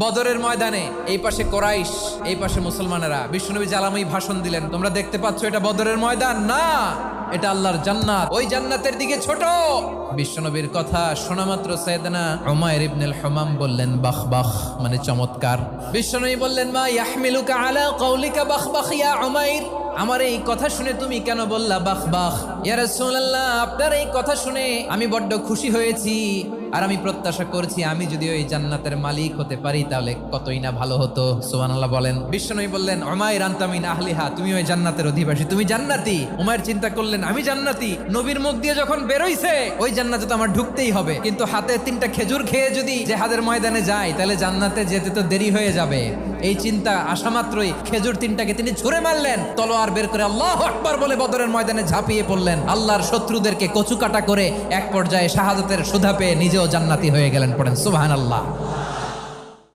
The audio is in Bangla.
বদরের ময়দানে এই পাশে কোরাইশ, এই পাশে মুসলমানেরা। বিশ্বনবী জালাময়ী ভাষণ দিলেন, তোমরা দেখতে পাচ্ছ এটা বদরের ময়দান না, এটা আল্লাহর জান্নাত, ওই জান্নাতের দিকে ছোট। বিশ্বনবীর কথা শোনা মাত্র সাইয়েদনা উমাইর ইবনুল হুমাম বললেন বাখ বাখ, মানে চমৎকার। বিশ্বনবী বললেন মা ইয়াহমিলুকা আলা কওলিকা বাখ বাখ ইয়া উমাইর, আমার এই কথা শুনে তুমি কেন বললা বাখ বাখ? ইয়া রাসূলুল্লাহ, আপনার এই কথা শুনে আমি বড্ড খুশি হয়েছি, আর আমি প্রত্যাশা করছি আমি যদি ওই জান্নাতের মালিক হতে পারি তাহলে কতই না ভালো হতো। সুবহানাল্লাহ বলেন। বিশ্বনবী বললেন উমাইর আনতা মিন আহলিহা, তুমি ওই জান্নাতের অধিবাসী, তুমি জান্নাতি। উমাইর চিন্তা করলেন আমি জান্নাতি, নবীর মুখ দিয়ে যখন বেরোইছে ওই জান্নাতে তো আমার ঢুকতেই হবে, কিন্তু হাতে 3টা খেজুর খেয়ে যদি জেহাদের ময়দানে যাই তাহলে জান্নাতে যেতে তো দেরি হয়ে যাবে। এই চিন্তা আসা মাত্রই খেজুর 3টাকে তিনি ছুঁড়ে মারলেন, তলোয়ার বের করে আল্লাহু আকবার বলে বদরের ময়দানে ঝাঁপিয়ে পড়লেন। আল্লাহর শত্রুদেরকে কচুকাটা করে এক পর্যায়ে শাহাদাতের সুধা পেয়ে নিজেও জান্নাতি হয়ে গেলেন। পড়েন সুবহানাল্লাহ।